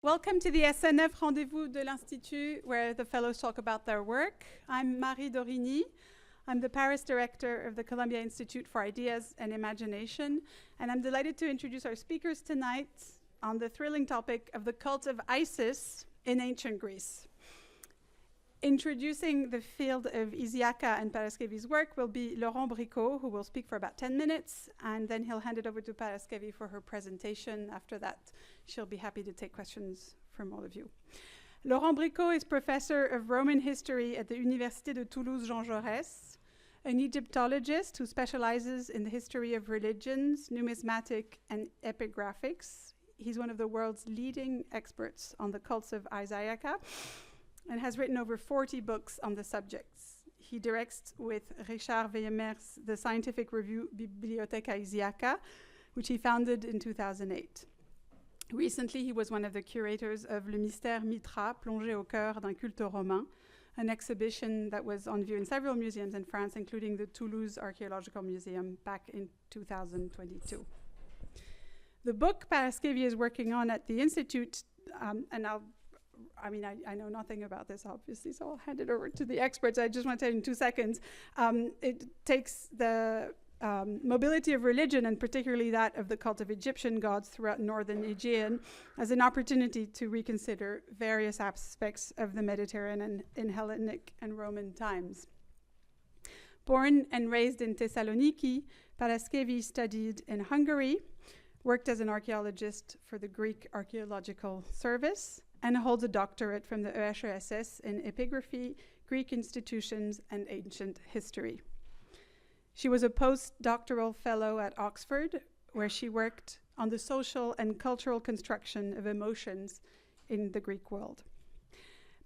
Welcome to the SNF Rendez-Vous de l'Institut, where the fellows talk about their work. I'm Marie Dorigny. I'm the Paris director of the Columbia Institute for Ideas and Imagination, and I'm delighted to introduce our speakers tonight on the thrilling topic of the cult of Isis in ancient Greece. Introducing the field of Isiaca and Paraskevi's work will be Laurent Bricot, who will speak for about 10 minutes, and then he'll hand it over to Paraskevi for her presentation. After that, she'll be happy to take questions from all of you. Laurent Bricot is professor of Roman history at the Université de Toulouse Jean Jaurès, an Egyptologist who specializes in the history of religions, numismatic, and epigraphics. He's one of the world's leading experts on the cults of Isiaca, and has written over 40 books on the subjects. He directs with Richard Veillemer's the scientific review Bibliotheca Isiaca, which he founded in 2008. Recently, he was one of the curators of Le Mystère Mithra, plongé au cœur d'un culte romain, an exhibition that was on view in several museums in France, including the Toulouse Archaeological Museum back in 2022. The book Paraskevi is working on at the Institute, and I know nothing about this, obviously, so I'll hand it over to the experts. I just want to tell you in 2 seconds. It takes the mobility of religion, and particularly that of the cult of Egyptian gods throughout North Aegean, as an opportunity to reconsider various aspects of the Mediterranean in Hellenic and Roman times. Born and raised in Thessaloniki, Paraskevi studied in Hungary, worked as an archaeologist for the Greek Archaeological Service, and holds a doctorate from the EHESS in epigraphy, Greek institutions, and ancient history. She was a post-doctoral fellow at Oxford, where she worked on the social and cultural construction of emotions in the Greek world.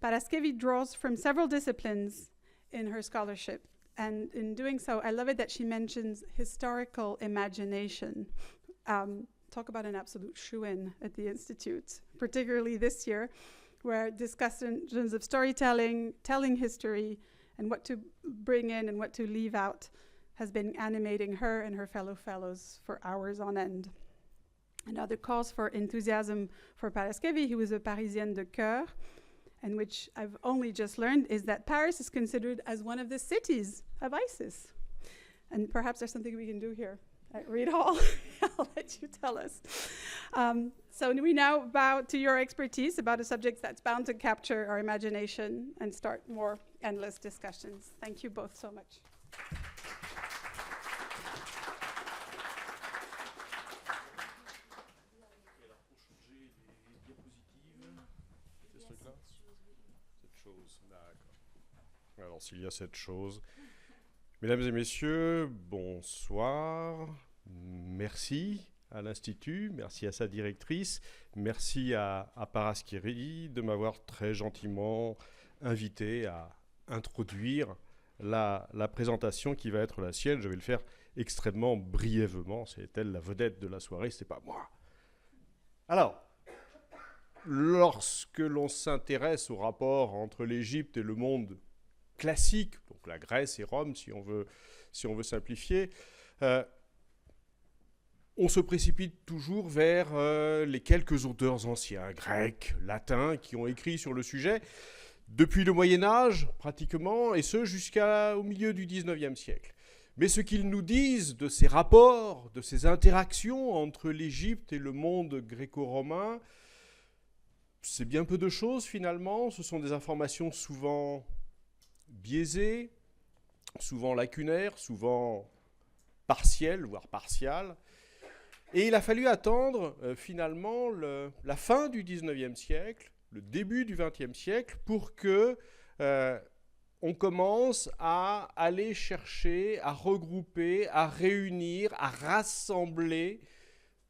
Paraskevi draws from several disciplines in her scholarship, and in doing so, I love it that she mentions historical imagination. Talk about an absolute shoo-in at the Institute, particularly this year, where discussions of storytelling, telling history, and what to bring in and what to leave out has been animating her and her fellow fellows for hours on end. Another cause for enthusiasm for Paraskevi, who is a Parisienne de cœur, and which I've only just learned, is that Paris is considered as one of the cities of Isis. And perhaps there's something we can do here at Reed Hall. I'll let you tell us. So we now bow to your expertise about a subject that's bound to capture our imagination and start more endless discussions. Thank you both so much. Alors, s'il y a cette chose. Mesdames et messieurs, bonsoir. Merci à l'Institut, merci à sa directrice, merci à Paraskevi de m'avoir très gentiment invité à introduire la présentation qui va être la sienne. Je vais le faire extrêmement brièvement. C'est elle la vedette de la soirée, c'est pas moi. Alors, lorsque l'on s'intéresse au rapport entre l'Égypte et le monde classique, donc la Grèce et Rome, si on veut simplifier, on se précipite toujours vers les quelques auteurs anciens, grecs, latins, qui ont écrit sur le sujet depuis le Moyen-Âge, pratiquement, et ce jusqu'au milieu du XIXe siècle. Mais ce qu'ils nous disent de ces rapports, de ces interactions entre l'Égypte et le monde gréco-romain, c'est bien peu de choses finalement. Ce sont des informations souvent biaisées, souvent lacunaires, souvent partielles, voire partiales. Et il a fallu attendre finalement la fin du XIXe siècle, le début du XXe siècle, pour que on commence à aller chercher, à regrouper, à réunir, à rassembler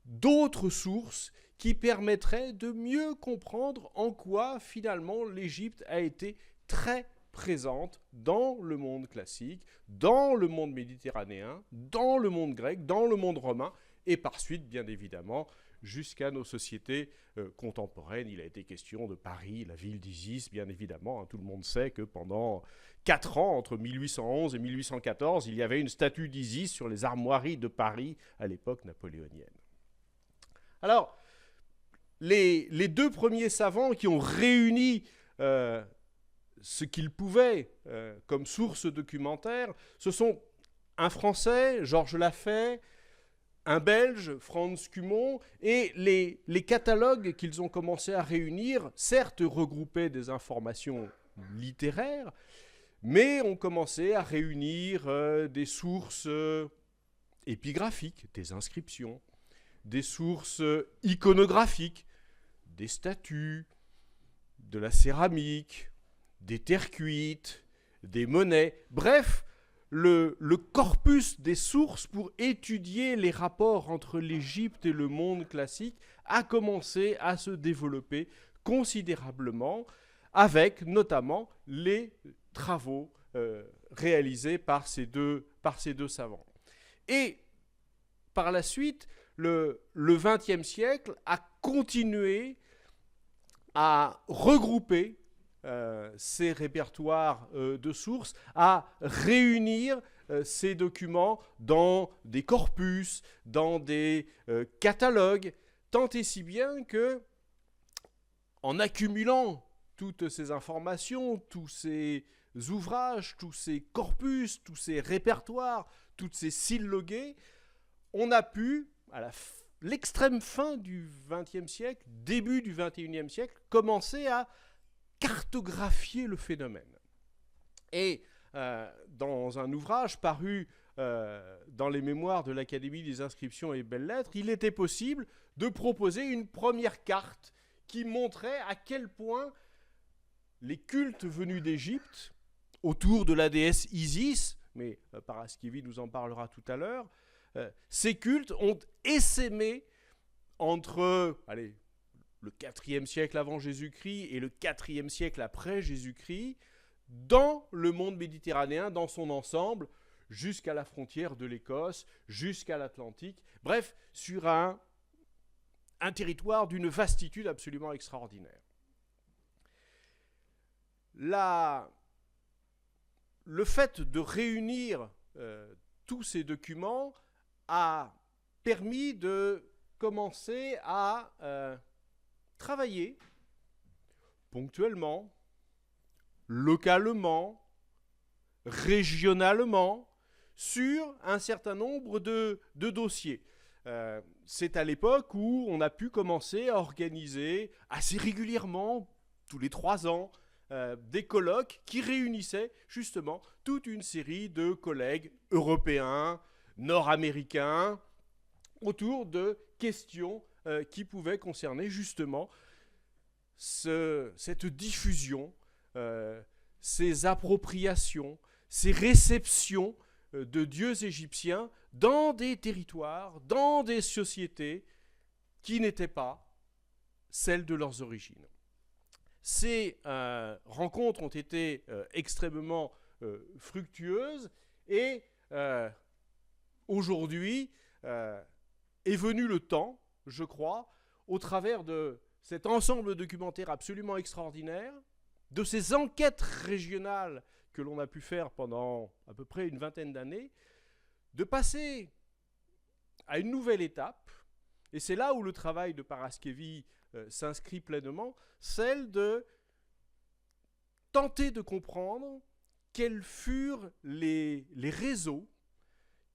d'autres sources qui permettraient de mieux comprendre en quoi finalement l'Égypte a été très présente dans le monde classique, dans le monde méditerranéen, dans le monde grec, dans le monde romain, et par suite, bien évidemment, jusqu'à nos sociétés contemporaines. Il a été question de Paris, la ville d'Isis, bien évidemment. Tout le monde sait que pendant 4 ans, entre 1811 et 1814, il y avait une statue d'Isis sur les armoiries de Paris à l'époque napoléonienne. Alors, les deux premiers savants qui ont réuni ce qu'ils pouvaient comme source documentaire, ce sont un Français, Georges Lafay, un Belge, Franz Cumont, et les catalogues qu'ils ont commencé à réunir, certes regroupaient des informations littéraires, mais ont commencé à réunir des sources épigraphiques, des inscriptions, des sources iconographiques, des statues, de la céramique, des terres cuites, des monnaies, bref, le corpus des sources pour étudier les rapports entre l'Égypte et le monde classique a commencé à se développer considérablement, avec notamment les travaux réalisés par ces deux savants. Et par la suite, le XXe siècle a continué à regrouper ces répertoires de sources, à réunir ces documents dans des corpus, dans des catalogues, tant et si bien que, en accumulant toutes ces informations, tous ces ouvrages, tous ces corpus, tous ces répertoires, toutes ces sylloguées, on a pu, à l'extrême fin du XXe siècle, début du XXIe siècle, commencer à cartographier le phénomène. Et dans un ouvrage paru dans les mémoires de l'Académie des inscriptions et belles-lettres, il était possible de proposer une première carte qui montrait à quel point les cultes venus d'Égypte, autour de la déesse Isis, mais Paraskevi nous en parlera tout à l'heure, ces cultes ont essaimé entre le IVe siècle avant Jésus-Christ et le IVe siècle après Jésus-Christ, dans le monde méditerranéen, dans son ensemble, jusqu'à la frontière de l'Écosse, jusqu'à l'Atlantique, bref, sur un territoire d'une vastitude absolument extraordinaire. Le fait de réunir tous ces documents a permis de commencer à travailler ponctuellement, localement, régionalement, sur un certain nombre de dossiers. C'est à l'époque où on a pu commencer à organiser assez régulièrement, tous les 3 ans, des colloques qui réunissaient justement toute une série de collègues européens, nord-américains, autour de questions qui pouvaient concerner justement cette diffusion, ces appropriations, ces réceptions de dieux égyptiens dans des territoires, dans des sociétés qui n'étaient pas celles de leurs origines. Ces rencontres ont été extrêmement fructueuses et aujourd'hui est venu le temps, je crois, au travers de cet ensemble documentaire absolument extraordinaire, de ces enquêtes régionales que l'on a pu faire pendant à peu près une vingtaine d'années, de passer à une nouvelle étape, et c'est là où le travail de Paraskevi s'inscrit pleinement, celle de tenter de comprendre quels furent les réseaux,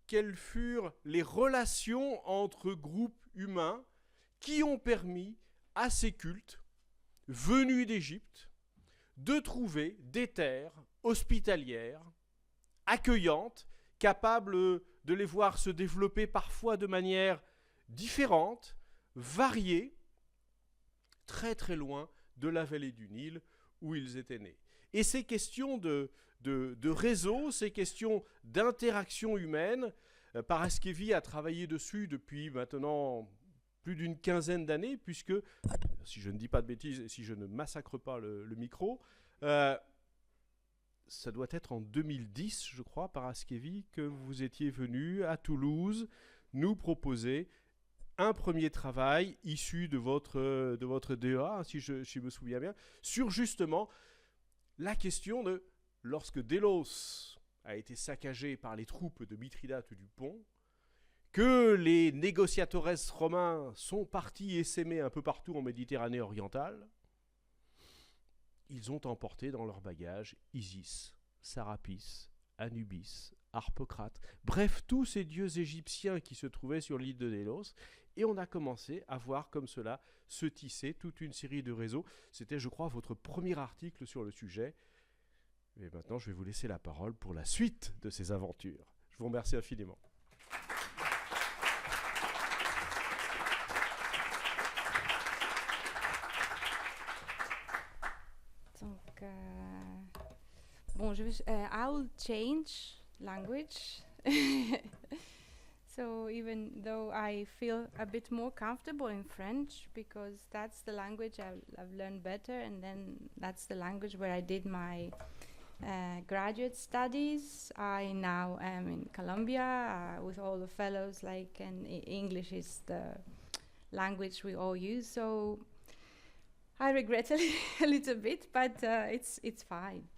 quelles furent les relations entre groupes humains qui ont permis à ces cultes venus d'Égypte de trouver des terres hospitalières, accueillantes, capables de les voir se développer parfois de manière différente, variée, très très loin de la vallée du Nil où ils étaient nés. Et ces questions de réseau, ces questions d'interaction humaine, Paraskevi a travaillé dessus depuis maintenant plus d'une quinzaine d'années, puisque, si je ne dis pas de bêtises, si je ne massacre pas le micro, ça doit être en 2010, je crois, Paraskevi, que vous étiez venu à Toulouse nous proposer un premier travail issu de votre DEA, si je me souviens bien, sur justement la question de, lorsque Délos a été saccagé par les troupes de Mithridate du Pont, que les négociatores romains sont partis essaimer un peu partout en Méditerranée orientale, ils ont emporté dans leur bagage Isis, Sarapis, Anubis, Harpocrate, bref, tous ces dieux égyptiens qui se trouvaient sur l'île de Délos, et on a commencé à voir comme cela se tisser toute une série de réseaux. C'était, je crois, votre premier article sur le sujet. Et maintenant, je vais vous laisser la parole pour la suite de ces aventures. Je vous remercie infiniment. Donc, bon, I will change language. So even though I feel a bit more comfortable in French, because that's the language I've learned better, and then that's the language where I did my graduate studies. I now am in Colombia with all the fellows, and English is the language we all use. So I regret a little bit, but it's fine.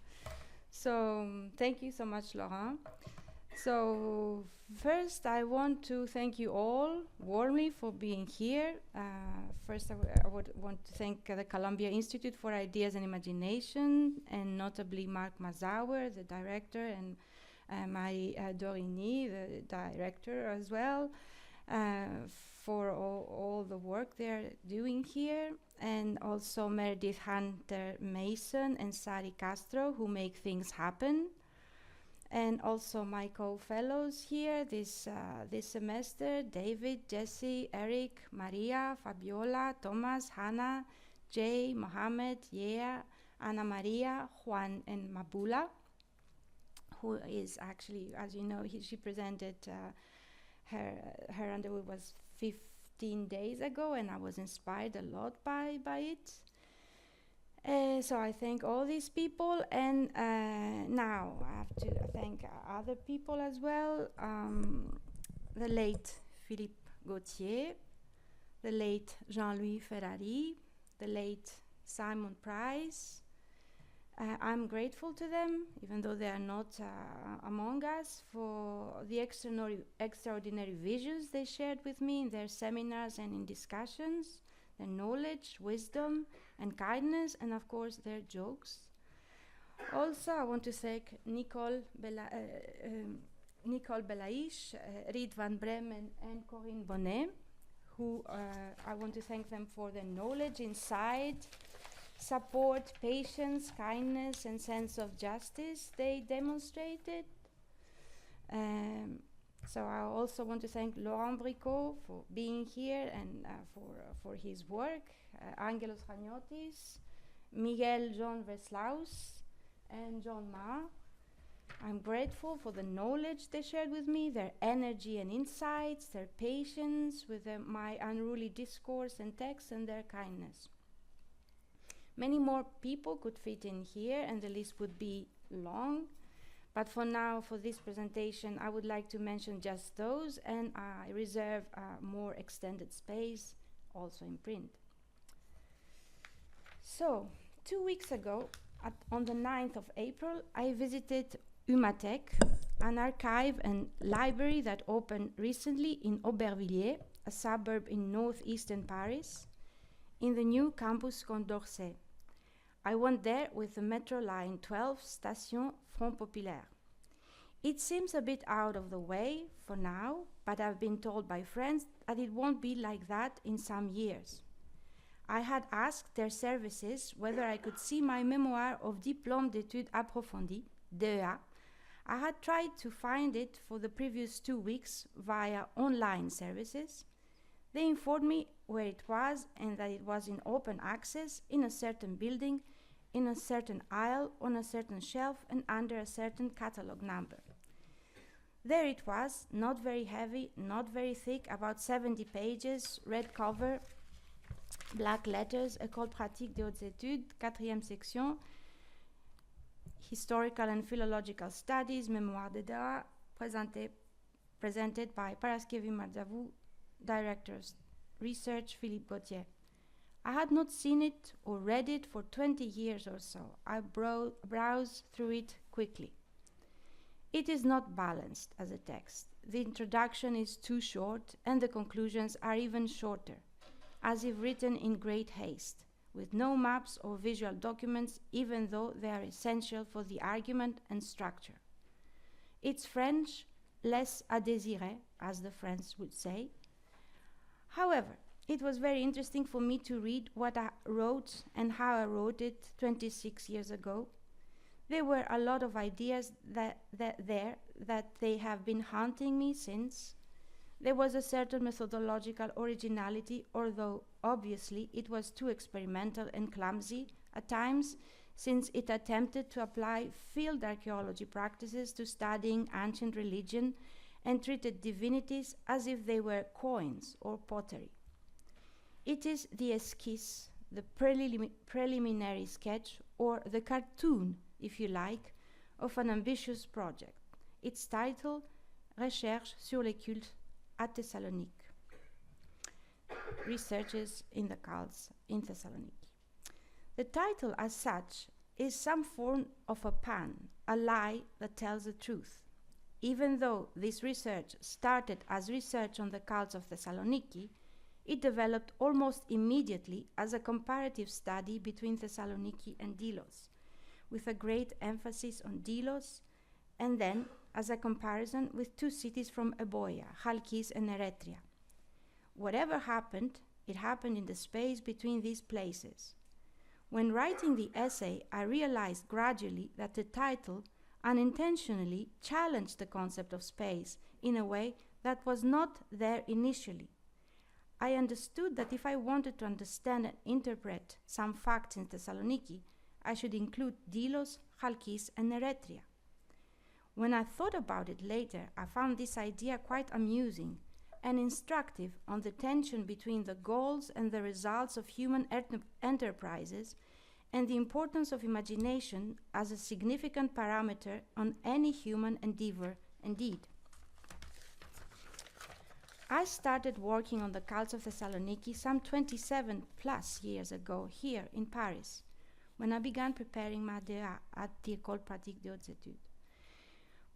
So thank you so much, Laurent. So first, I want to thank you all warmly for being here. First, I would want to thank the Columbia Institute for Ideas and Imagination, and notably Marc Mazauer, the director, and Marie Dorigny, the director as well, for all the work they're doing here, and also Meredith Hunter-Mason and Sari Castro, who make things happen. And also my co-fellows here this semester, David, Jesse, Eric, Maria, Fabiola, Thomas, Hannah, Jay, Mohammed, Yea, Ana Maria, Juan, and Mabula, who is actually, as you know, she presented her Rendez-Vous was 15 days ago, and I was inspired a lot by it. So I thank all these people, and now I have to thank other people as well. The late Philippe Gauthier, the late Jean-Louis Ferrari, the late Simon Price. I'm grateful to them, even though they are not among us, for the extraordinary visions they shared with me in their seminars and in discussions, their knowledge, wisdom, and kindness, and of course their jokes. Also, I want to thank Nicole Belaish, Reed Van Bremen, and Corinne Bonnet, who I want to thank them for their knowledge, insight, support, patience, kindness, and sense of justice they demonstrated. So I also want to thank Laurent Bricot for being here and for his work, Angelos Chaniotis, Miguel John Veslaus, and John Ma. I'm grateful for the knowledge they shared with me, their energy and insights, their patience with my unruly discourse and text, and their kindness. Many more people could fit in here, and the list would be long. But for now, for this presentation, I would like to mention just those, and I reserve more extended space, also in print. So, 2 weeks ago, on the 9th of April, I visited Humatech, an archive and library that opened recently in Aubervilliers, a suburb in northeastern Paris, in the new campus Condorcet. I went there with the Metro Line 12 Station Front Populaire. It seems a bit out of the way for now, but I've been told by friends that it won't be like that in some years. I had asked their services whether I could see my memoir of Diplôme d'études approfondies, DEA. I had tried to find it for the previous 2 weeks via online services. They informed me where it was and that it was in open access in a certain building, in a certain aisle, on a certain shelf, and under a certain catalog number. There it was, not very heavy, not very thick, about 70 pages, red cover, black letters, École Pratique des Hautes Études, 4e section, Historical and Philological Studies, Mémoire de DEA, presented by Paraskevi Martzavou, Director of Research, Philippe Gauthier. I had not seen it or read it for 20 years or so. I browsed through it quickly. It is not balanced as a text. the introduction is too short and the conclusions are even shorter, as if written in great haste, with no maps or visual documents, even though they are essential for the argument and structure. It's French, less à désirer, as the French would say. However, it was very interesting for me to read what I wrote and how I wrote it 26 years ago. There were a lot of ideas that they have been haunting me since. There was a certain methodological originality, although obviously it was too experimental and clumsy at times, since it attempted to apply field archaeology practices to studying ancient religion and treated divinities as if they were coins or pottery. It is the esquisse, the preliminary sketch, or the cartoon, if you like, of an ambitious project. Its title, Recherche sur les cultes à Thessaloniki, Researches in the Cults in Thessaloniki. The title as such is some form of a pun, a lie that tells the truth. Even though this research started as research on the cults of Thessaloniki, it developed almost immediately as a comparative study between Thessaloniki and Delos, with a great emphasis on Delos, and then as a comparison with two cities from Euboea, Chalkis and Eretria. Whatever happened, it happened in the space between these places. When writing the essay, I realized gradually that the title unintentionally challenged the concept of space in a way that was not there initially. I understood that if I wanted to understand and interpret some facts in Thessaloniki, I should include Delos, Chalkis, and Eretria. When I thought about it later, I found this idea quite amusing and instructive on the tension between the goals and the results of human enterprises and the importance of imagination as a significant parameter on any human endeavor and deed. I started working on the cults of Thessaloniki some 27 plus years ago here in Paris, when I began preparing my DEA at the École Pratique des Hautes Études.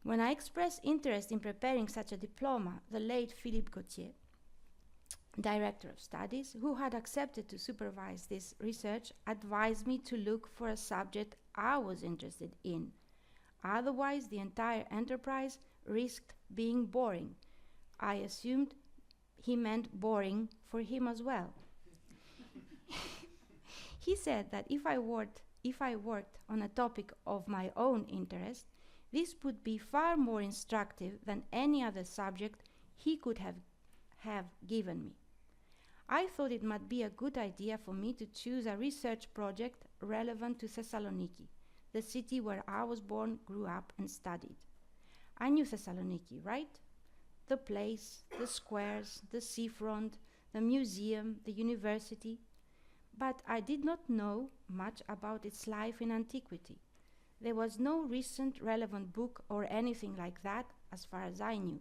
When I expressed interest in preparing such a diploma, the late Philippe Gauthier, director of studies, who had accepted to supervise this research, advised me to look for a subject I was interested in. Otherwise, the entire enterprise risked being boring. I assumed he meant boring for him as well. He said that if I worked on a topic of my own interest, this would be far more instructive than any other subject he could have given me. I thought it might be a good idea for me to choose a research project relevant to Thessaloniki, the city where I was born, grew up, and studied. I knew Thessaloniki, right? The place, the squares, the seafront, the museum, the university. But I did not know much about its life in antiquity. There was no recent relevant book or anything like that, as far as I knew.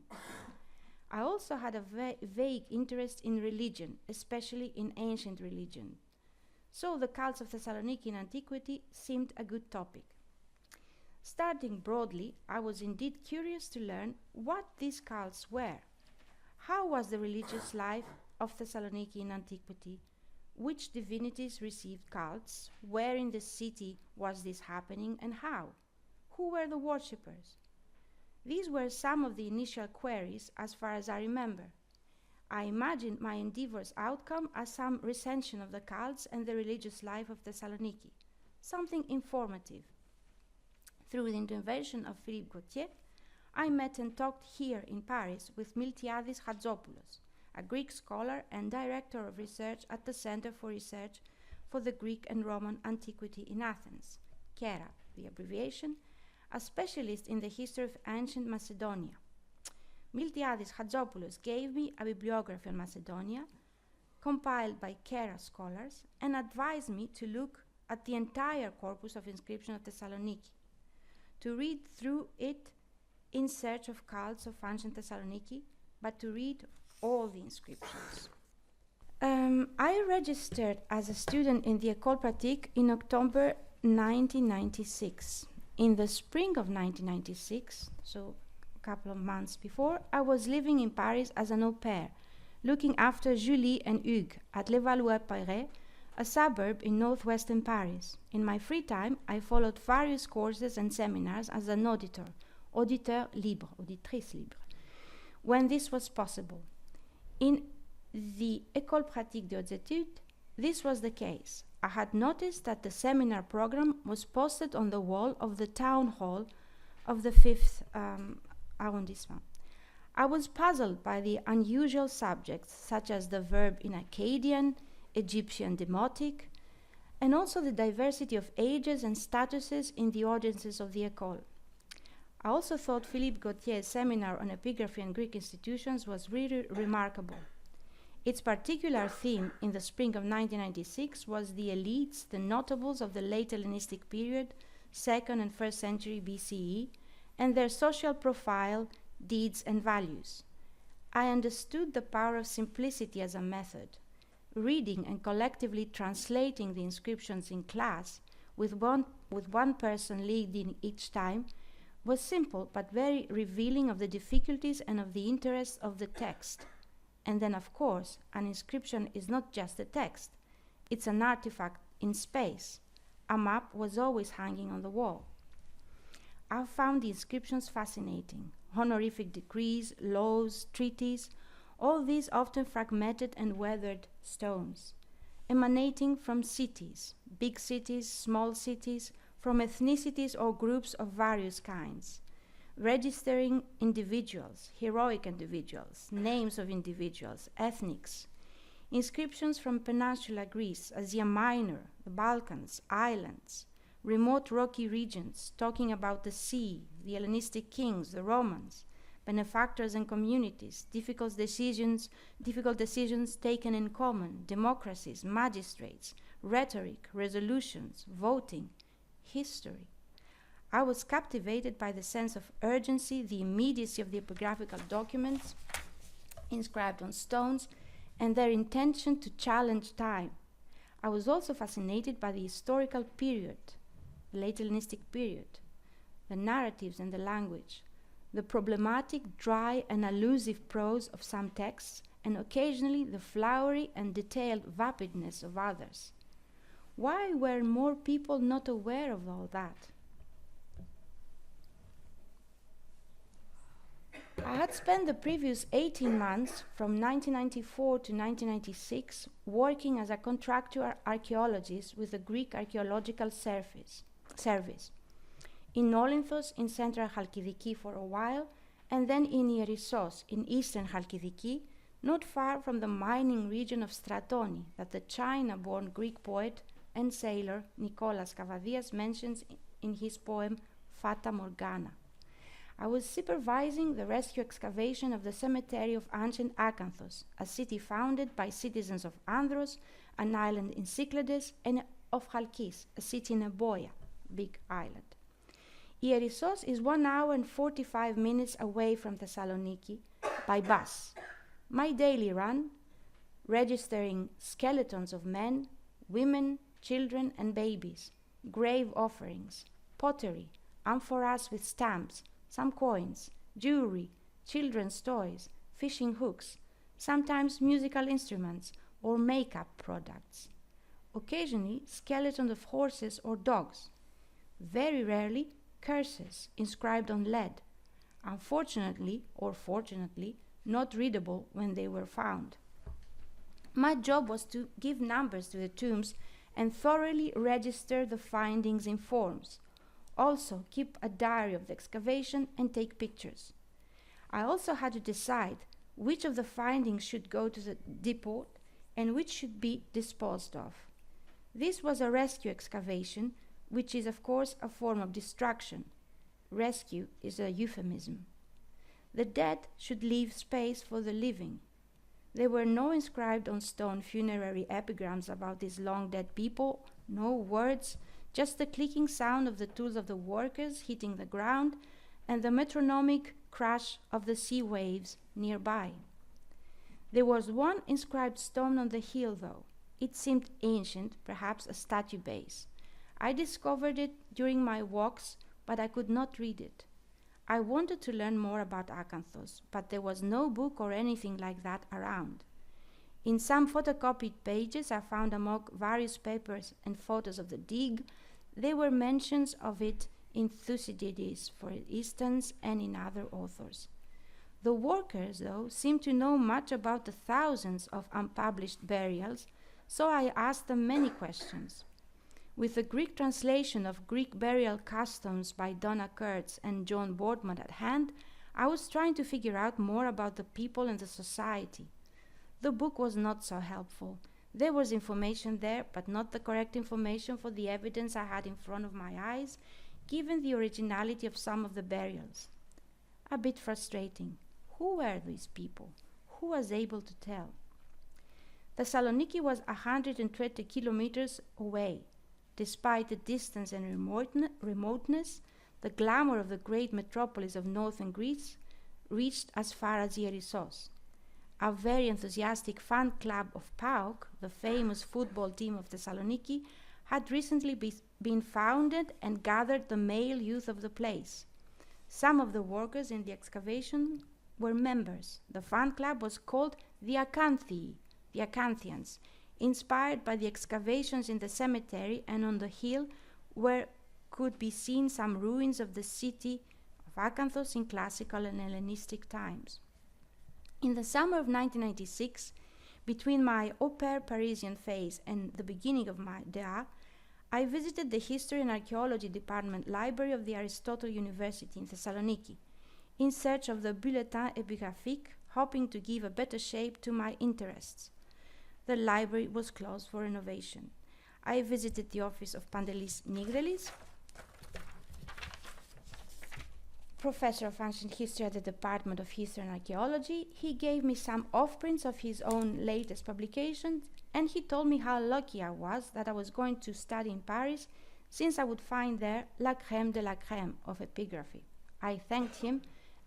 I also had a vague interest in religion, especially in ancient religion. So the cults of Thessaloniki in antiquity seemed a good topic. Starting broadly, I was indeed curious to learn what these cults were. How was the religious life of Thessaloniki in antiquity? Which divinities received cults? Where in the city was this happening and how? Who were the worshippers? These were some of the initial queries as far as I remember. I imagined my endeavor's outcome as some recension of the cults and the religious life of Thessaloniki, something informative. Through the intervention of Philippe Gauthier, I met and talked here in Paris with Miltiadis Hatzopoulos, a Greek scholar and director of research at the Center for Research for the Greek and Roman Antiquity in Athens, KERA, the abbreviation, a specialist in the history of ancient Macedonia. Miltiadis Hatzopoulos gave me a bibliography on Macedonia, compiled by KERA scholars, and advised me to look at the entire corpus of inscription of Thessaloniki, to read through it in search of cults of ancient Thessaloniki, but to read all the inscriptions. I registered as a student in the École Pratique in October 1996. In the spring of 1996, so couple of months before, I was living in Paris as an au pair, looking after Julie and Hugues at Levallois-Perret, a suburb in northwestern Paris. In my free time, I followed various courses and seminars as an auditor, auditeur libre, auditrice libre, when this was possible. In the École Pratique des Hautes Études, this was the case. I had noticed that the seminar program was posted on the wall of the town hall of the 5th arrondissement. I was puzzled by the unusual subjects, such as the verb in Akkadian, Egyptian demotic, and also the diversity of ages and statuses in the audiences of the école. I also thought Philippe Gautier's seminar on epigraphy and Greek institutions was really remarkable. Its particular theme in the spring of 1996 was the elites, the notables of the late Hellenistic period, 2nd and 1st century BCE, and their social profile, deeds, and values. I understood the power of simplicity as a method. Reading and collectively translating the inscriptions in class, with one person leading each time, was simple but very revealing of the difficulties and of the interests of the text. And then, of course, an inscription is not just a text. It's an artifact in space. A map was always hanging on the wall. I found the inscriptions fascinating. Honorific decrees, laws, treaties, all these often fragmented and weathered stones, emanating from cities, big cities, small cities, from ethnicities or groups of various kinds, registering individuals, heroic individuals, names of individuals, ethnics, inscriptions from Peninsular Greece, Asia Minor, the Balkans, islands, remote rocky regions, talking about the sea, the Hellenistic kings, the Romans, benefactors and communities, difficult decisions taken in common, democracies, magistrates, rhetoric, resolutions, voting, history. I was captivated by the sense of urgency, the immediacy of the epigraphical documents inscribed on stones, and their intention to challenge time. I was also fascinated by the historical period, the late Hellenistic period, the narratives and the language, the problematic, dry, and allusive prose of some texts, and occasionally the flowery and detailed vapidness of others. Why were more people not aware of all that? I had spent the previous 18 months, from 1994 to 1996, working as a contractual archaeologist with the Greek Archaeological Service, in Olinthos in central Chalkidiki for a while, and then in Ierissos in eastern Chalkidiki, not far from the mining region of Stratoni that the China-born Greek poet and sailor Nicholas Kavadias mentions in his poem Fata Morgana. I was supervising the rescue excavation of the cemetery of ancient Acanthos, a city founded by citizens of Andros, an island in Cyclades, and of Chalkis, a city in Euboea, big island. Ierissos is 1 hour and 45 minutes away from Thessaloniki by bus. My daily run, registering skeletons of men, women, children, and babies, grave offerings, pottery, amphoras with stamps, some coins, jewelry, children's toys, fishing hooks, sometimes musical instruments or makeup products. Occasionally, skeletons of horses or dogs. Very rarely, curses inscribed on lead, unfortunately or fortunately not readable when they were found. My job was to give numbers to the tombs and thoroughly register the findings in forms. Also keep a diary of the excavation and take pictures. I also had to decide which of the findings should go to the depot and which should be disposed of. This was a rescue excavation, which is of course a form of destruction. Rescue is a euphemism. The dead should leave space for the living. There were no inscribed on stone funerary epigrams about these long dead people, no words, just the clicking sound of the tools of the workers hitting the ground and the metronomic crash of the sea waves nearby. There was one inscribed stone on the hill, though. It seemed ancient, perhaps a statue base. I discovered it during my walks, but I could not read it. I wanted to learn more about Acanthos, but there was no book or anything like that around. In some photocopied pages I found among various papers and photos of the dig, there were mentions of it in Thucydides, for instance, and in other authors. The workers, though, seemed to know much about the thousands of unpublished burials, so I asked them many questions. With the Greek translation of Greek burial customs by Donna Kurtz and John Boardman at hand, I was trying to figure out more about the people and the society. The book was not so helpful. There was information there, but not the correct information for the evidence I had in front of my eyes, given the originality of some of the burials. A bit frustrating. Who were these people? Who was able to tell? Thessaloniki was 120 kilometers away. Despite the distance and remoteness, the glamour of the great metropolis of northern Greece reached as far as Ierissos. A very enthusiastic fan club of PAOK, the famous football team of Thessaloniki, had recently been founded and gathered the male youth of the place. Some of the workers in the excavation were members. The fan club was called the Acanthii, the Acanthians, inspired by the excavations in the cemetery and on the hill where could be seen some ruins of the city of Acanthos in classical and Hellenistic times. In the summer of 1996, between my au pair Parisian phase and the beginning of my DA, I visited the History and Archaeology Department Library of the Aristole University in Thessaloniki, in search of the Bulletin Epigraphique, hoping to give a better shape to my interests. The library was closed for renovation. I visited the office of Pantelis Nigrelis, professor of ancient history at the Department of History and Archaeology. He gave me some offprints of his own latest publications, and he told me how lucky I was that I was going to study in Paris, since I would find there la crème de la crème of epigraphy. I thanked him,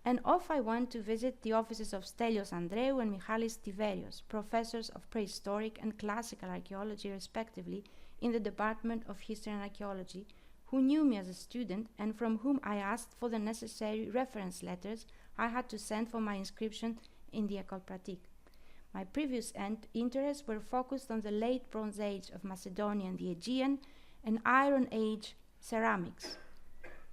and off I went to visit the offices of Stelios Andreou and Michalis Tiverios, professors of prehistoric and classical archaeology respectively in the Department of History and Archaeology, who knew me as a student and from whom I asked for the necessary reference letters I had to send for my inscription in the École Pratique. My previous interests were focused on the late Bronze Age of Macedonia and the Aegean and Iron Age ceramics.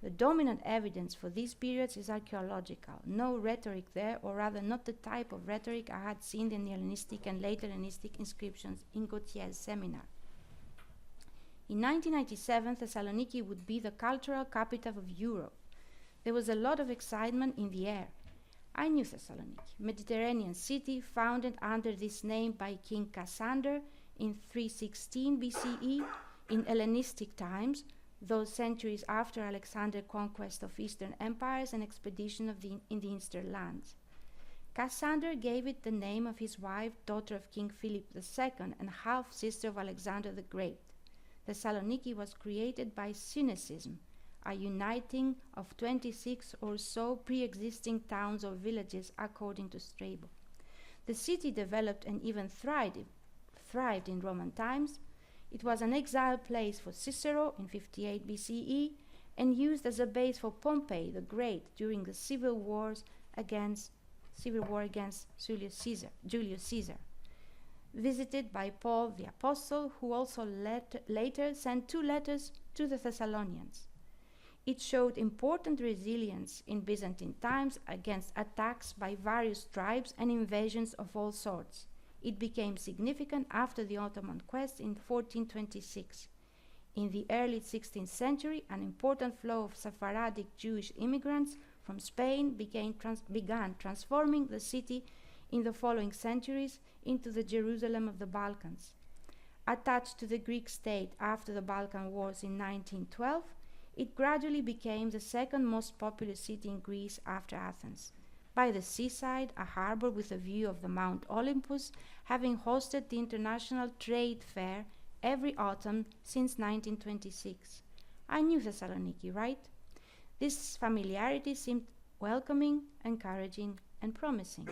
The dominant evidence for these periods is archaeological. No rhetoric there, or rather not the type of rhetoric I had seen in the Hellenistic and late Hellenistic inscriptions in Gautier's seminar. In 1997, Thessaloniki would be the cultural capital of Europe. There was a lot of excitement in the air. I knew Thessaloniki, Mediterranean city founded under this name by King Cassander in 316 BCE in Hellenistic times, those centuries after Alexander's conquest of Eastern empires and expedition in the Eastern lands. Cassander gave it the name of his wife, daughter of King Philip II and half-sister of Alexander the Great. Thessaloniki was created by synecism, a uniting of 26 or so pre-existing towns or villages according to Strabo. The city developed and even thrived in Roman times. It was an exile place for Cicero in 58 BCE and used as a base for Pompey the Great during the civil war against Julius Caesar. Visited by Paul the Apostle, who also later sent 2 letters to the Thessalonians. It showed important resilience in Byzantine times against attacks by various tribes and invasions of all sorts. It became significant after the Ottoman quest in 1426. In the early 16th century, an important flow of Sephardic Jewish immigrants from Spain began transforming the city in the following centuries into the Jerusalem of the Balkans. Attached to the Greek state after the Balkan Wars in 1912, it gradually became the second most populous city in Greece after Athens. By the seaside, a harbor with a view of the Mount Olympus, having hosted the International Trade Fair every autumn since 1926. I knew Thessaloniki, right? This familiarity seemed welcoming, encouraging, and promising.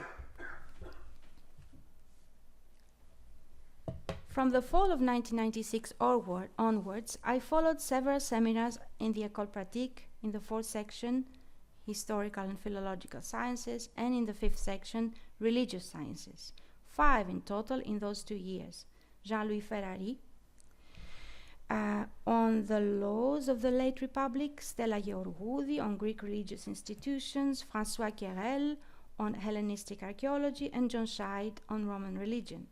From the fall of 1996 onwards, I followed several seminars in the École Pratique in the 4th section historical and philological sciences, and in the 5th section, religious sciences. 5 in total in those 2 years. Jean-Louis Ferrari, on the laws of the late Republic, Stella Georgoudi on Greek religious institutions, François Querelle on Hellenistic archaeology, and John Scheid on Roman religion.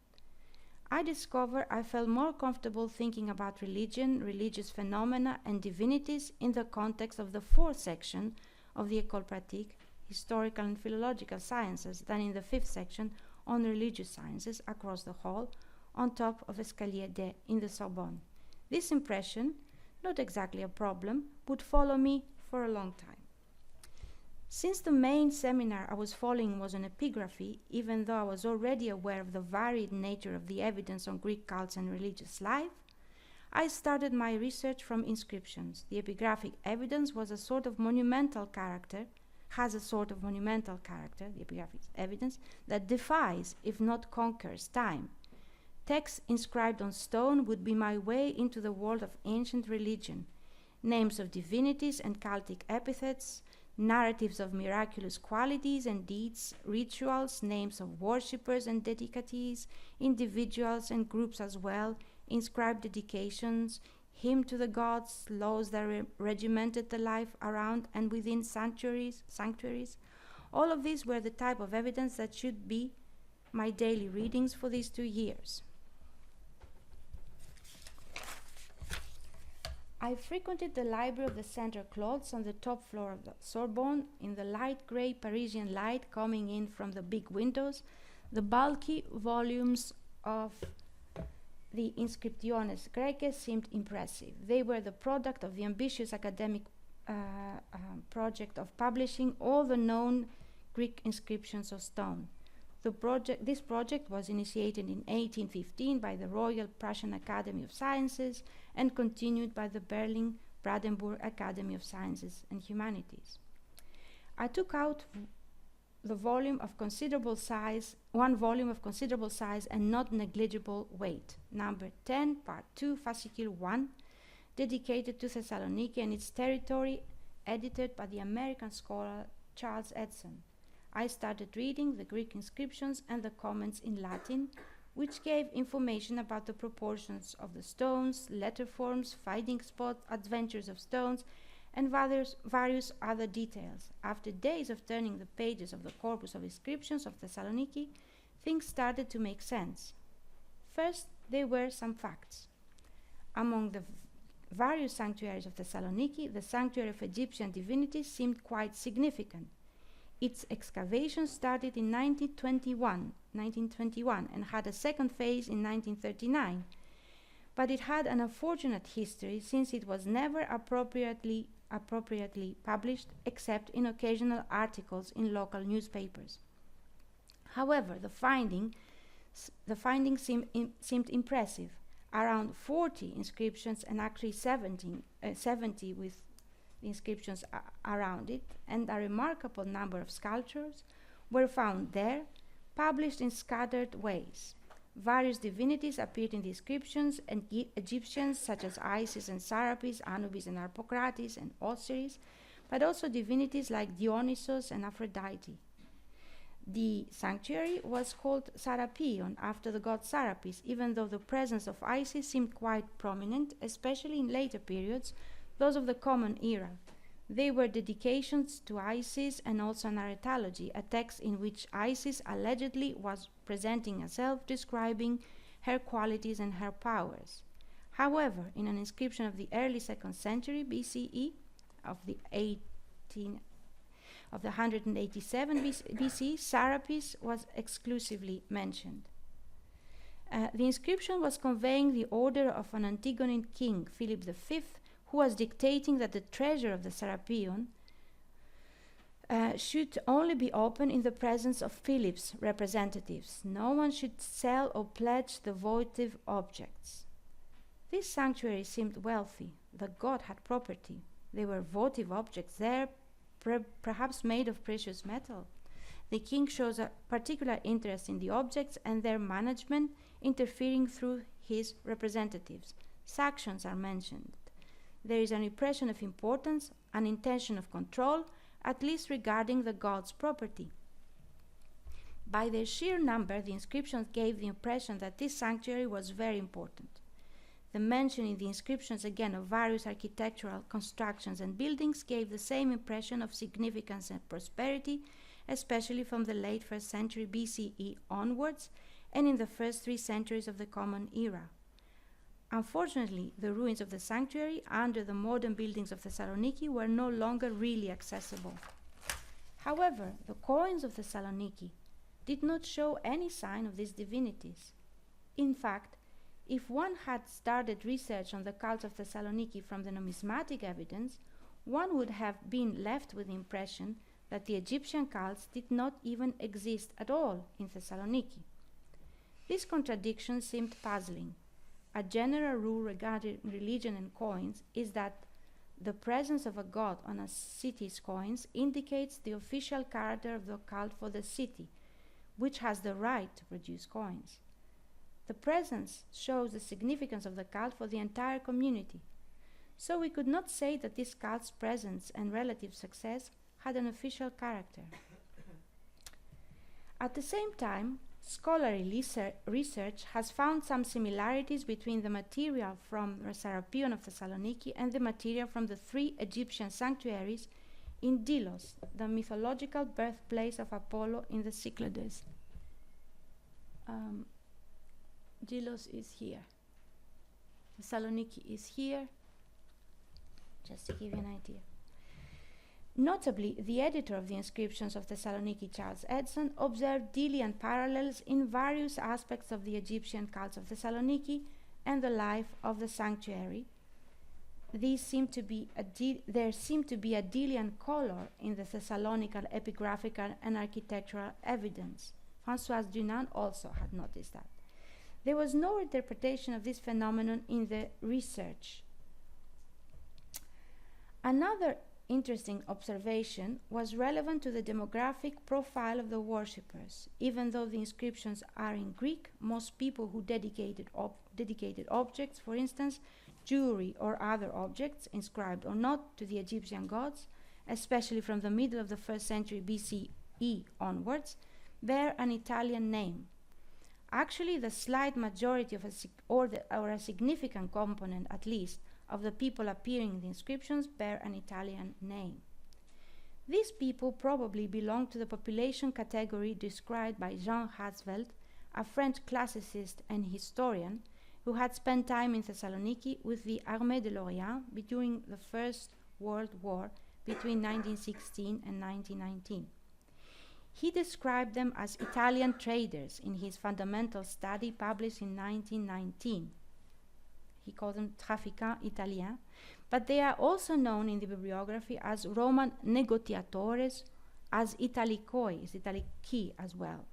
I discovered I felt more comfortable thinking about religion, religious phenomena, and divinities in the context of the 4th section of the École Pratique, historical and philological sciences, than in the 5th section on religious sciences across the hall, on top of Escalier D in the Sorbonne. This impression, not exactly a problem, would follow me for a long time. Since the main seminar I was following was on epigraphy, even though I was already aware of the varied nature of the evidence on Greek cults and religious life, I started my research from inscriptions. The epigraphic evidence has a sort of monumental character, the epigraphic evidence, that defies, if not conquers, time. Texts inscribed on stone would be my way into the world of ancient religion. Names of divinities and cultic epithets, narratives of miraculous qualities and deeds, rituals, names of worshippers and dedicatees, individuals and groups as well, inscribed dedications, hymn to the gods, laws that regimented the life around and within sanctuaries. All of these were the type of evidence that should be my daily readings for these 2 years. I frequented the library of the Centre Claude on the top floor of the Sorbonne. In the light grey Parisian light coming in from the big windows, the bulky volumes of the Inscriptiones Graecae seemed impressive. They were the product of the ambitious academic project of publishing all the known Greek inscriptions of stone. This project was initiated in 1815 by the Royal Prussian Academy of Sciences and continued by the Berlin-Brandenburg Academy of Sciences and Humanities. I took out one volume of considerable size and not negligible weight, number 10, part 2, fascicule 1, dedicated to Thessaloniki and its territory, edited by the American scholar Charles Edson. I started reading the Greek inscriptions and the comments in Latin, which gave information about the proportions of the stones, letter forms, finding spots, adventures of stones, and various other details. After days of turning the pages of the corpus of inscriptions of Thessaloniki, things started to make sense. First, there were some facts. Among the various sanctuaries of Thessaloniki, the sanctuary of Egyptian divinities seemed quite significant. Its excavation started in 1921 and had a second phase in 1939, but it had an unfortunate history since it was never appropriately published except in occasional articles in local newspapers. However, the findings seemed impressive. Around 40 inscriptions, and actually 70 with the inscriptions around it, and a remarkable number of sculptures were found there, published in scattered ways. Various divinities appeared in the inscriptions, and Egyptians such as Isis and Serapis, Anubis and Harpocrates and Osiris, but also divinities like Dionysos and Aphrodite. The sanctuary was called Serapion after the god Serapis, even though the presence of Isis seemed quite prominent, especially in later periods, those of the Common Era. They were dedications to Isis and also an aretalogy, a text in which Isis allegedly was presenting herself, describing her qualities and her powers. However, in an inscription of the early 2nd century BCE, of the 187 BC, Serapis was exclusively mentioned. The inscription was conveying the order of an Antigonid king, Philip V, who was dictating that the treasure of the Serapion should only be open in the presence of Philip's representatives. No one should sell or pledge the votive objects. This sanctuary seemed wealthy. The god had property. There were votive objects there, perhaps made of precious metal. The king shows a particular interest in the objects and their management, interfering through his representatives. Sanctions are mentioned. There is an impression of importance, an intention of control, at least regarding the god's property. By their sheer number, the inscriptions gave the impression that this sanctuary was very important. The mention in the inscriptions again of various architectural constructions and buildings gave the same impression of significance and prosperity, especially from the late 1st century BCE onwards and in the first 3 centuries of the Common Era. Unfortunately, the ruins of the sanctuary under the modern buildings of Thessaloniki were no longer really accessible. However, the coins of Thessaloniki did not show any sign of these divinities. In fact, if one had started research on the cults of Thessaloniki from the numismatic evidence, one would have been left with the impression that the Egyptian cults did not even exist at all in Thessaloniki. This contradiction seemed puzzling. A general rule regarding religion and coins is that the presence of a god on a city's coins indicates the official character of the cult for the city, which has the right to produce coins. The presence shows the significance of the cult for the entire community. So we could not say that this cult's presence and relative success had an official character. At the same time, scholarly research has found some similarities between the material from the Serapeon of Thessaloniki and the material from the 3 Egyptian sanctuaries in Delos, the mythological birthplace of Apollo in the Cyclades. Delos is here. Thessaloniki is here, just to give you an idea. Notably, the editor of the inscriptions of Thessaloniki, Charles Edson, observed Delian parallels in various aspects of the Egyptian cults of Thessaloniki and the life of the sanctuary. There seemed to be a Delian color in the Thessalonican epigraphical and architectural evidence. Françoise Dunant also had noticed that. There was no interpretation of this phenomenon in the research. Another interesting observation was relevant to the demographic profile of the worshippers. Even though the inscriptions are in Greek, most people who dedicated objects, for instance, jewelry or other objects, inscribed or not, to the Egyptian gods, especially from the middle of the 1st century BCE onwards, bear an Italian name. Actually, the slight majority of a significant component, at least, of the people appearing in the inscriptions bear an Italian name. These people probably belong to the population category described by Jean Hatzfeld, a French classicist and historian who had spent time in Thessaloniki with the Armée de l'Orient during the First World War between 1916 and 1919. He described them as Italian traders in his fundamental study published in 1919. He called them trafiquants italiens, but they are also known in the bibliography as Roman negotiatores, as Italici as well.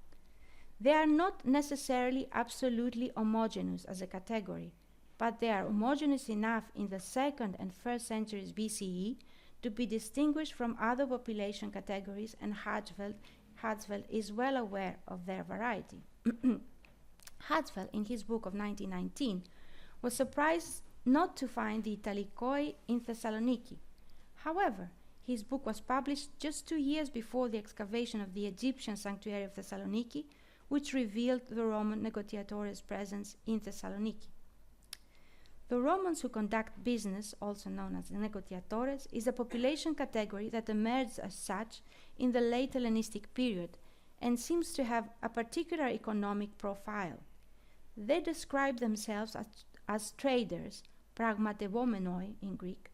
They are not necessarily absolutely homogeneous as a category, but they are homogeneous enough in the 2nd and 1st centuries BCE to be distinguished from other population categories, and Hatzfeld is well aware of their variety. Hatzfeld, in his book of 1919, was surprised not to find the Italikoi in Thessaloniki. However, his book was published just 2 years before the excavation of the Egyptian sanctuary of Thessaloniki, which revealed the Roman negotiatores' presence in Thessaloniki. The Romans who conduct business, also known as the negotiatores, is a population category that emerged as such in the late Hellenistic period and seems to have a particular economic profile. They describe themselves as traders, pragmatebomenoi in Greek.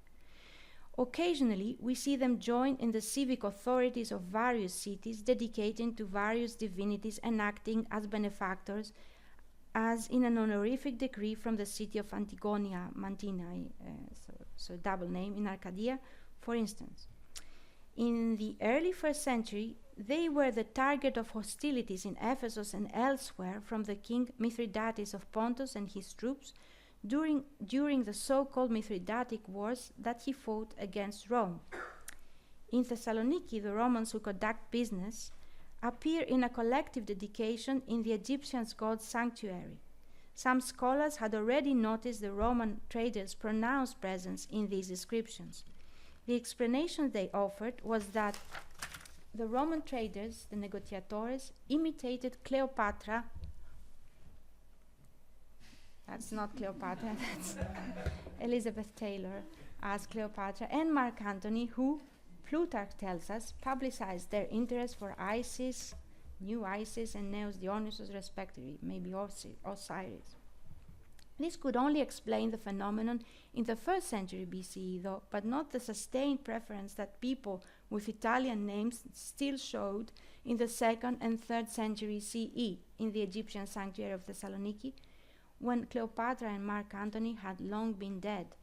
Occasionally, we see them joined in the civic authorities of various cities, dedicating to various divinities and acting as benefactors, as in an honorific decree from the city of Antigonia Mantinai, so double name, in Arcadia, for instance. In the early 1st century, they were the target of hostilities in Ephesus and elsewhere from the king Mithridates of Pontus and his troops during the so-called Mithridatic Wars that he fought against Rome. In Thessaloniki, the Romans who conduct business appear in a collective dedication in the Egyptian god's sanctuary. Some scholars had already noticed the Roman traders' pronounced presence in these inscriptions. The explanation they offered was that the Roman traders, the negotiatores, imitated Cleopatra. That's not Cleopatra, that's Elizabeth Taylor as Cleopatra, and Mark Antony, who, Plutarch tells us, publicized their interest for Isis, New Isis, and Neos Dionysus respectively, maybe Osiris. This could only explain the phenomenon in the 1st century BCE, though, but not the sustained preference that people with Italian names still showed in the 2nd and 3rd century CE in the Egyptian sanctuary of Thessaloniki, when Cleopatra and Mark Antony had long been dead.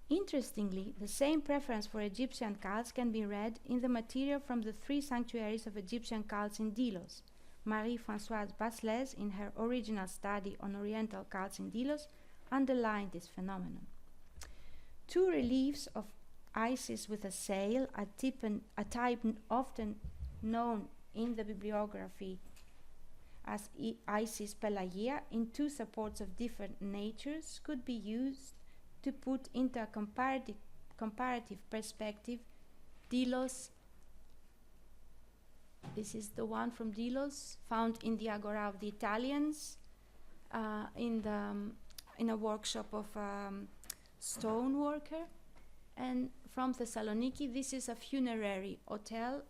Interestingly, the same preference for Egyptian cults can be read in the material from the 3 sanctuaries of Egyptian cults in Delos. Marie-Françoise Basles, in her original study on Oriental cults in Delos, underlined this phenomenon. 2 reliefs of Isis with a sail, a type often known in the bibliography as Isis Pelagia, in 2 supports of different natures, could be used to put into a comparative perspective Delos. This is the one from Delos, found in the Agora of the Italians, in a workshop of stone worker. And from Thessaloniki, this is a funerary altar.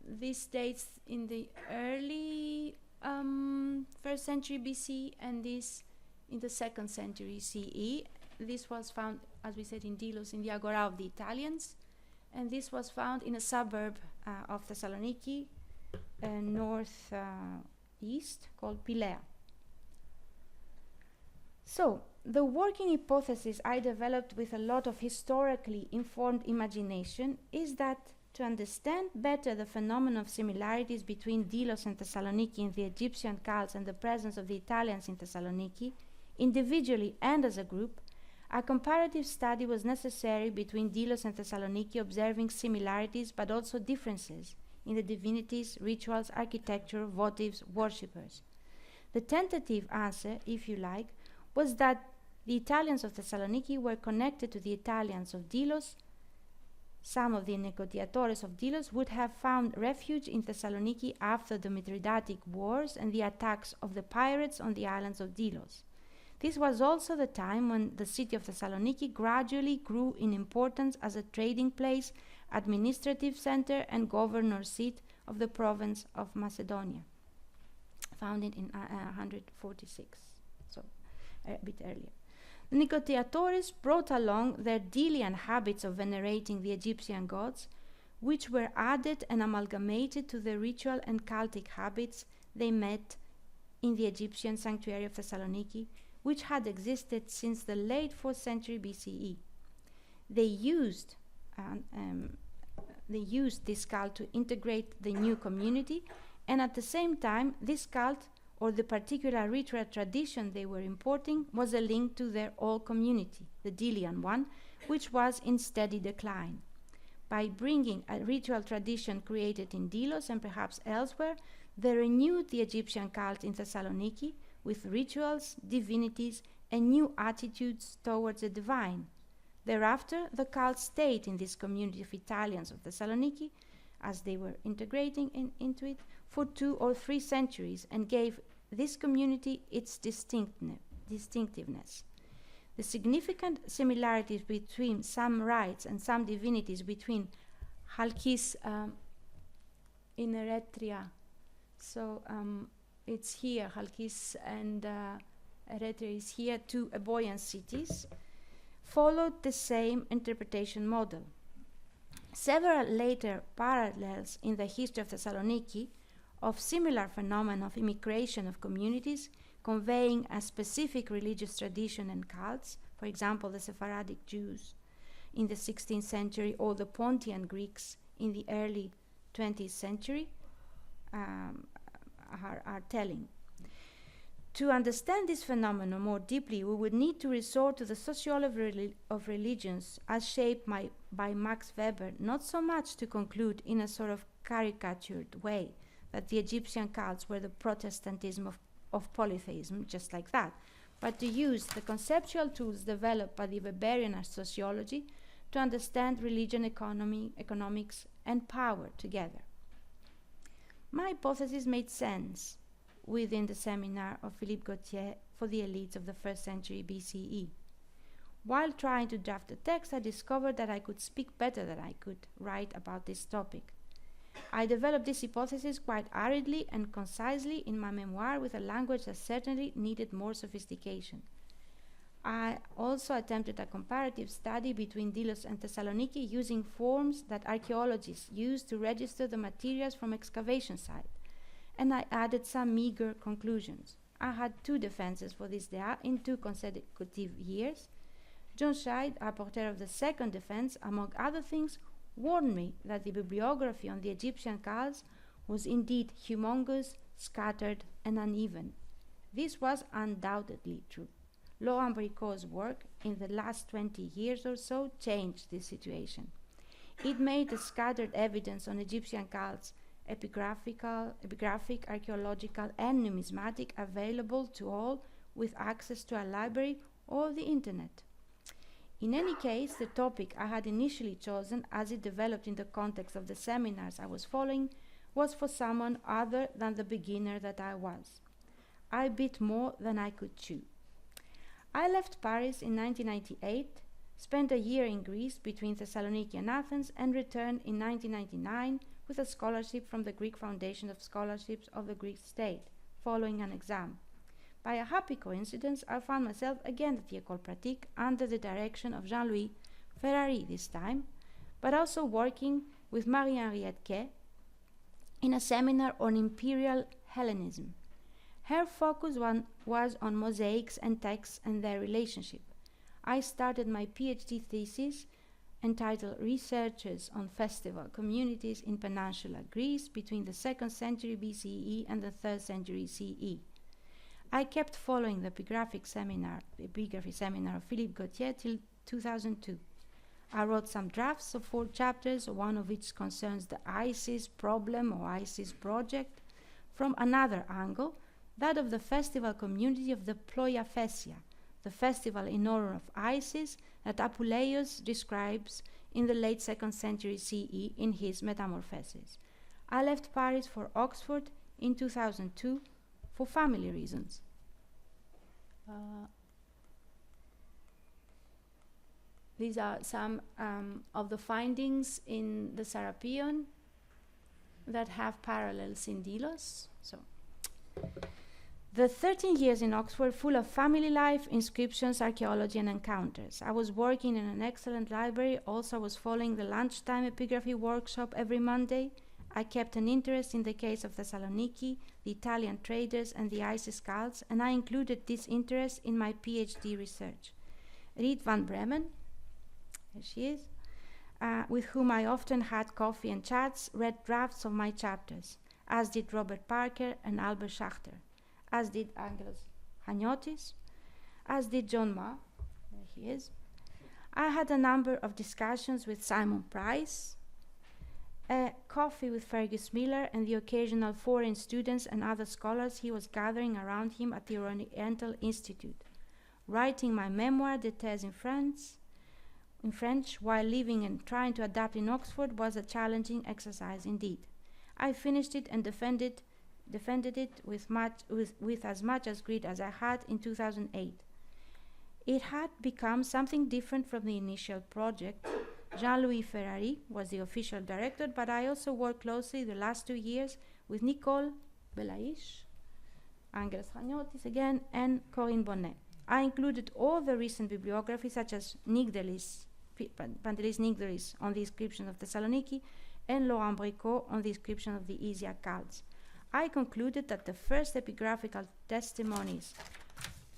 This dates in the early 1st century BC, and this in the 2nd century CE. This was found, as we said, in Delos, in the Agora of the Italians. And this was found in a suburb of Thessaloniki, north east, called Pylea. So, the working hypothesis I developed with a lot of historically informed imagination is that to understand better the phenomenon of similarities between Delos and Thessaloniki in the Egyptian cults and the presence of the Italians in Thessaloniki, individually and as a group, a comparative study was necessary between Delos and Thessaloniki, observing similarities but also differences in the divinities, rituals, architecture, votives, worshippers. The tentative answer, if you like, was that the Italians of Thessaloniki were connected to the Italians of Delos. Some of the negotiatores of Delos would have found refuge in Thessaloniki after the Mithridatic Wars and the attacks of the pirates on the islands of Delos. This was also the time when the city of Thessaloniki gradually grew in importance as a trading place, administrative center, and governor seat of the province of Macedonia, founded in 146, so a bit earlier. The negotiatores brought along their Delian habits of venerating the Egyptian gods, which were added and amalgamated to the ritual and cultic habits they met in the Egyptian sanctuary of Thessaloniki, which had existed since the late 4th century BCE. They used this cult to integrate the new community, and at the same time, this cult, or the particular ritual tradition they were importing, was a link to their old community, the Delian one, which was in steady decline. By bringing a ritual tradition created in Delos and perhaps elsewhere, they renewed the Egyptian cult in Thessaloniki, with rituals, divinities, and new attitudes towards the divine. Thereafter, the cult stayed in this community of Italians of Thessaloniki, as they were integrating into it, for 2 or 3 centuries, and gave this community its distinctiveness. The significant similarities between some rites and some divinities between Chalkis in Eretria, so it's here, Chalkis and Eretria is here, 2 Eboian cities, followed the same interpretation model. Several later parallels in the history of Thessaloniki of similar phenomena of immigration of communities conveying a specific religious tradition and cults, for example, the Sephardic Jews in the 16th century or the Pontian Greeks in the early 20th century, are telling. To understand this phenomenon more deeply, we would need to resort to the sociology of religions as shaped by Max Weber, not so much to conclude in a sort of caricatured way that the Egyptian cults were the Protestantism of polytheism, just like that, but to use the conceptual tools developed by the Weberian sociology to understand religion, economy, economics, and power together. My hypothesis made sense within the seminar of Philippe Gautier for the elites of the 1st century BCE. While trying to draft the text, I discovered that I could speak better than I could write about this topic. I developed this hypothesis quite aridly and concisely in my memoir with a language that certainly needed more sophistication. I also attempted a comparative study between Delos and Thessaloniki using forms that archaeologists use to register the materials from excavation sites, and I added some meager conclusions. I had 2 defenses for this dea in 2 consecutive years. John Scheid, rapporteur of the second defense, among other things, warned me that the bibliography on the Egyptian cults was indeed humongous, scattered, and uneven. This was undoubtedly true. Laurent Bricot's work in the last 20 years or so changed this situation. It made the scattered evidence on Egyptian cults epigraphic, archaeological, and numismatic available to all with access to a library or the internet. In any case, the topic I had initially chosen, as it developed in the context of the seminars I was following, was for someone other than the beginner that I was. I bit more than I could chew. I left Paris in 1998, spent a year in Greece between Thessaloniki and Athens, and returned in 1999 with a scholarship from the Greek Foundation of Scholarships of the Greek state, following an exam. By a happy coincidence, I found myself again at the École Pratique under the direction of Jean-Louis Ferrari this time, but also working with Marie-Henriette Quay in a seminar on Imperial Hellenism. Her focus was on mosaics and texts and their relationship. I started my PhD thesis entitled Researches on Festival Communities in Peninsular Greece between the 2nd century BCE and the 3rd century CE. I kept following the epigraphy seminar of Philippe Gautier till 2002. I wrote some drafts of 4 chapters, one of which concerns the ISIS problem or ISIS project from another angle, that of the festival community of the Ploiaphesia, the festival in honor of Isis that Apuleius describes in the late 2nd century CE in his Metamorphoses. I left Paris for Oxford in 2002 for family reasons. These are some of the findings in the Serapeon that have parallels in Delos. The 13 years in Oxford full of family life, inscriptions, archaeology, and encounters. I was working in an excellent library. Also, I was following the lunchtime epigraphy workshop every Monday. I kept an interest in the case of Thessaloniki, the Italian traders, and the ISIS cults, and I included this interest in my PhD research. Riet van Bremen, there she is, with whom I often had coffee and chats, read drafts of my chapters, as did Robert Parker and Albert Schachter, as did Angelos Haniotis, as did John Ma, there he is. I had a number of discussions with Simon Price, coffee with Fergus Miller, and the occasional foreign students and other scholars he was gathering around him at the Oriental Institute. Writing my memoir, De Thèse in French, while living and trying to adapt in Oxford was a challenging exercise indeed. I finished it and defended it with as much as grit as I had in 2008. It had become something different from the initial project. Jean-Louis Ferrari was the official director, but I also worked closely the last 2 years with Nicole Belaish, Angelos Haniotis again, and Corinne Bonnet. I included all the recent bibliography, such as Pantelis Nigdelis on the inscription of Thessaloniki and Laurent Bricot on the inscription of the Isiaca cults. I concluded that the first epigraphical testimonies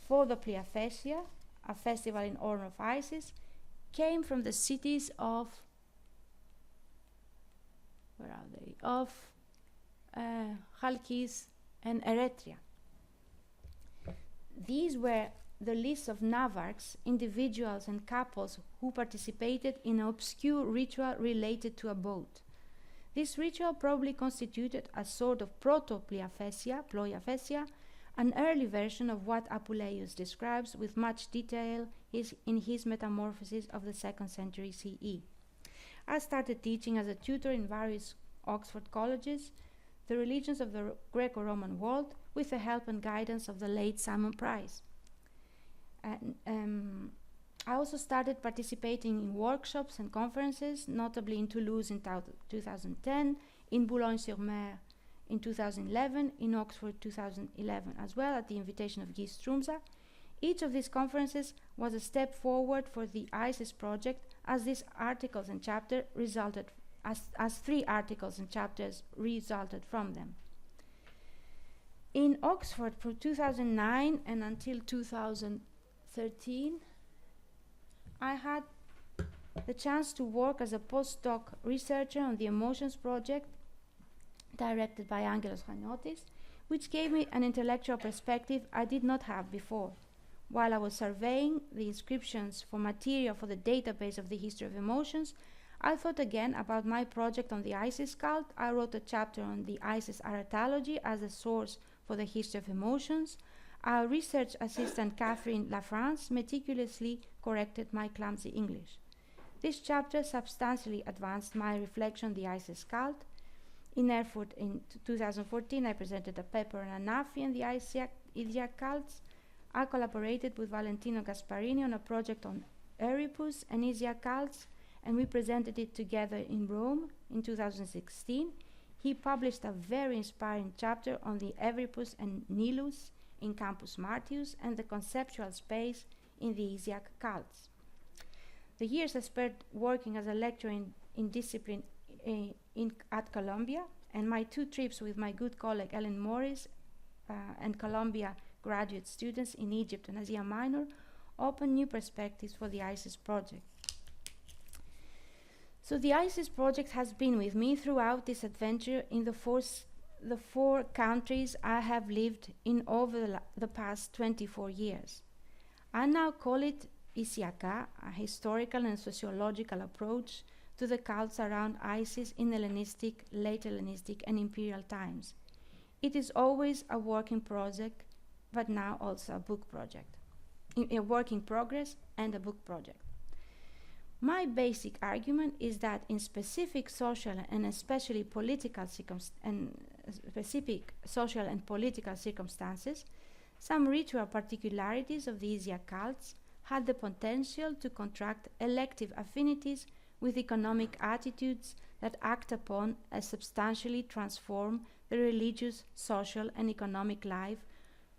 for the Ploiaphesia, a festival in honor of Isis, came from the cities of, Chalkis and Eretria. These were the list of Navarchs, individuals and couples who participated in an obscure ritual related to a boat. This ritual probably constituted a sort of proto-Ploiaphesia, an early version of what Apuleius describes with much detail in his Metamorphoses of the 2nd century CE. I started teaching as a tutor in various Oxford colleges the religions of the Greco-Roman world with the help and guidance of the late Simon Price. And I also started participating in workshops and conferences, notably in Toulouse in 2010, in Boulogne-sur-Mer in 2011, in Oxford 2011 as well, at the invitation of Guy Strumza. Each of these conferences was a step forward for the ISIS project, as these articles and chapters resulted, as 3 articles and chapters resulted from them. In Oxford from 2009 and until 2013, I had the chance to work as a postdoc researcher on the Emotions project directed by Angelos Chaniotis, which gave me an intellectual perspective I did not have before. While I was surveying the inscriptions for material for the database of the history of emotions, I thought again about my project on the ISIS cult. I wrote a chapter on the ISIS aretalogy as a source for the history of emotions. Our research assistant Catherine Lafrance meticulously corrected my clumsy English. This chapter substantially advanced my reflection on the ISIS cult. In Erfurt in 2014, I presented a paper on Anafi and the Isiaca cults. I collaborated with Valentino Gasparini on a project on Oedipus and Isiaca cults, and we presented it together in Rome in 2016. He published a very inspiring chapter on the Oedipus and Nilus in Campus Martius and the conceptual space in the Isiaca cults. The years I spent working as a lecturer in discipline at Columbia, and my 2 trips with my good colleague Ellen Morris and Columbia graduate students in Egypt and Asia Minor opened new perspectives for the ISIS project. So the ISIS project has been with me throughout this adventure in the 4 countries I have lived in over the past 24 years. I now call it Isiaca, a historical and sociological approach to the cults around ISIS in Hellenistic, late Hellenistic, and imperial times. It is always a work in project, but now also a book project. A work in progress and a book project. My basic argument is that in specific social and especially political circumstances, some ritual particularities of the Isiaca cults had the potential to contract elective affinities with economic attitudes that act upon and substantially transform the religious, social, and economic life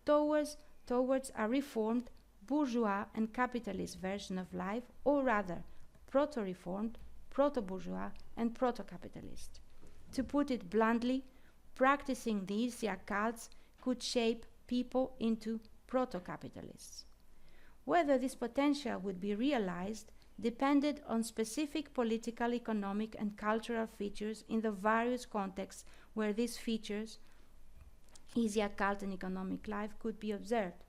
towards a reformed, bourgeois, and capitalist version of life, or rather, proto-reformed, proto-bourgeois, and proto-capitalist. To put it bluntly, practicing these Isiaca cults could shape people into proto-capitalists. Whether this potential would be realized depended on specific political, economic, and cultural features in the various contexts where these features, Isiaca cult and economic life, could be observed.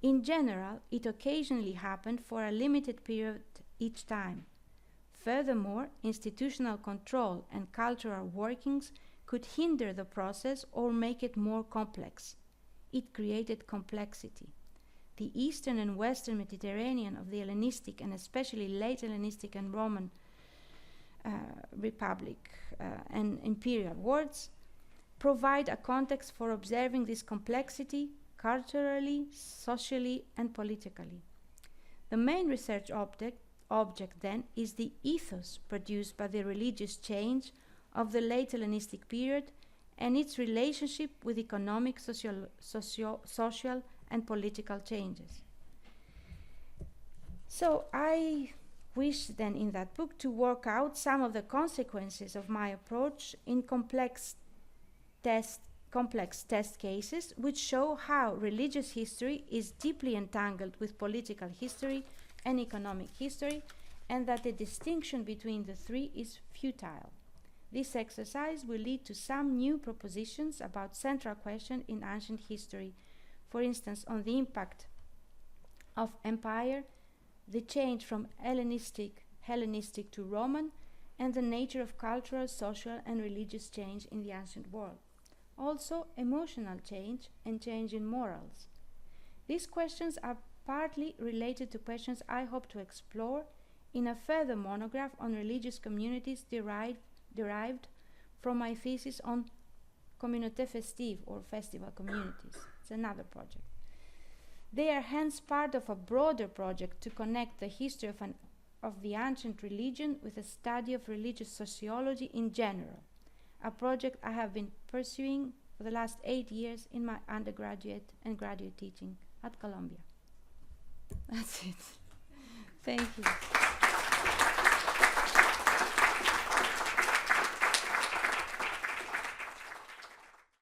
In general, it occasionally happened for a limited period each time. Furthermore, institutional control and cultural workings could hinder the process or make it more complex. It created complexity. The Eastern and Western Mediterranean of the Hellenistic and especially late Hellenistic and Roman Republic and imperial worlds provide a context for observing this complexity culturally, socially, and politically. The main research object then is the ethos produced by the religious change of the late Hellenistic period and its relationship with economic, social, and political changes. So I wish then in that book to work out some of the consequences of my approach in complex test cases, which show how religious history is deeply entangled with political history and economic history, and that the distinction between the 3 is futile. This exercise will lead to some new propositions about central questions in ancient history, for instance, on the impact of empire, the change from Hellenistic to Roman, and the nature of cultural, social, and religious change in the ancient world. Also, emotional change and change in morals. These questions are partly related to questions I hope to explore in a further monograph on religious communities derived from my thesis on communautés festives, or festival communities. It's another project. They are hence part of a broader project to connect the history of the ancient religion with a study of religious sociology in general, a project I have been pursuing for the last 8 years in my undergraduate and graduate teaching at Columbia. That's it. Thank you.